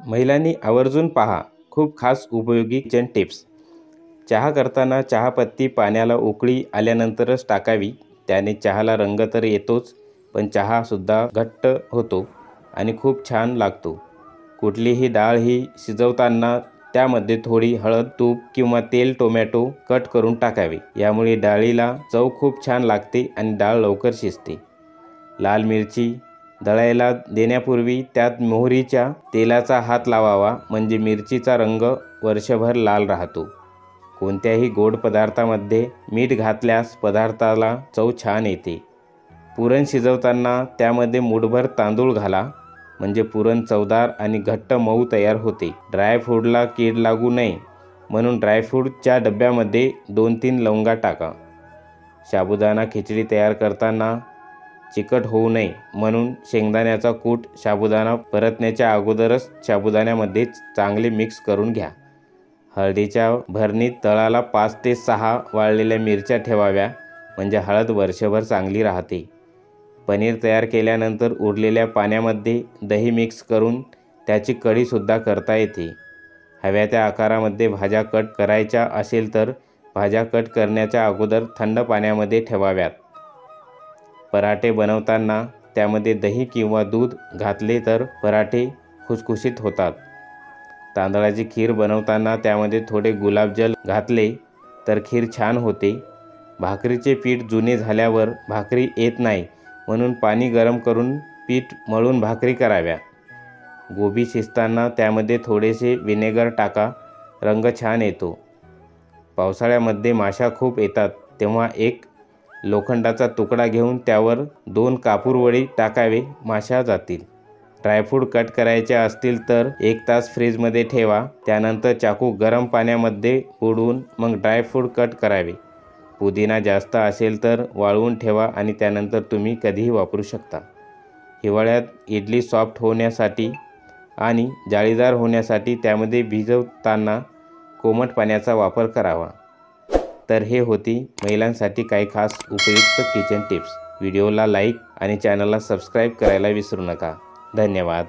महिलांनी आवर्जून पहा, खूप खास उपयोगी किचन टिप्स। चहा करताना चहापत्ती पाण्याला उकळी आल्यानंतरच टाकावी। त्याने चहाला रंग तर येतोच, पण चहासुद्धा घट्ट होतो आणि खूप छान लागतो। कुठलीही डाळ ही शिजवताना त्यामध्ये थोडी हळद, तूप किंवा तेल, टोमॅटो कट करून टाकावे। यामुळे डाळीला चव खूप छान लागते आणि डाळ लवकर शिजते। लाल मिरची दळायला देण्यापूर्वी त्यात मोहरीच्या तेलाचा हात लावावा, म्हणजे मिरचीचा रंग वर्षभर लाल राहतो। कोणत्याही गोड पदार्थामध्ये मीठ घातल्यास पदार्थाला चव छान येते। पुरण शिजवताना त्यामध्ये मूठभर तांदूळ घाला, म्हणजे पुरण चवदार आणि घट्ट मऊ तयार होते। ड्रायफ्रूटला कीड लागू नये म्हणून ड्रायफ्रूटच्या डब्यामध्ये 2-3 लवंगा टाका। साबुदाणा खिचडी तयार करताना चिकट होऊ नये म्हणून शेंगदाण्याचा कूट साबुदाणा परतण्याच्या अगोदरच साबुदाण्यामध्ये चांगले मिक्स करून घ्या। हळदीच्या भरणीत तळाला 5 ते 6 वाळलेल्या मिरच्या ठेवाव्या, म्हणजे हळद वर्षभर चांगली राहते। पनीर तयार केल्यानंतर उरलेल्या पाण्यामध्ये दही मिक्स करून त्याची कढीसुद्धा करता येते। हव्या त्या आकारामध्ये भाज्या कट करायच्या असेल तर भाज्या कट करण्याच्या अगोदर थंड पाण्यामध्ये ठेवाव्यात। पराठे बनवताना त्यामध्ये दही किंवा दूध घातले तर पराठे खुसखुशीत होतात। तांदळाची खीर बनवताना त्यामध्ये थोडे गुलाबजल घातले तर खीर छान होते। भाकरीचे पीठ जुने झाल्यावर भाकरी येत नाही म्हणून पाणी गरम करून पीठ मळून भाकरी कराव्या। गोबी शिजताना त्यामध्ये थोडेसे व्हिनेगर टाका, रंग छान येतो। पावसाळ्यामध्ये माशा खूप येतात, तेव्हा एक लोखंडाचा तुकडा घेऊन त्यावर 2 कापूरवडी टाकावे, माशा जातील। ड्रायफ्रूट कट करायचे असतील तर 1 तास फ्रीजमध्ये ठेवा, त्यानंतर चाकू गरम पाण्यामध्ये बुडवून मग ड्रायफ्रूट कट करावे। पुदिना जास्त असेल तर वाळवून ठेवा आणि त्यानंतर तुम्ही कधीही वापरू शकता। हिवाळ्यात इडली सॉफ्ट होण्यासाठी आणि जाळीदार होण्यासाठी त्यामध्ये भिजवताना कोमट पाण्याचा वापर करावा। तर हे होती महिलांसाठी काही खास उपयुक्त किचन टिप्स। व्हिडिओला लाईक आणि चॅनलला सबस्क्राईब करायला विसरू नका। धन्यवाद।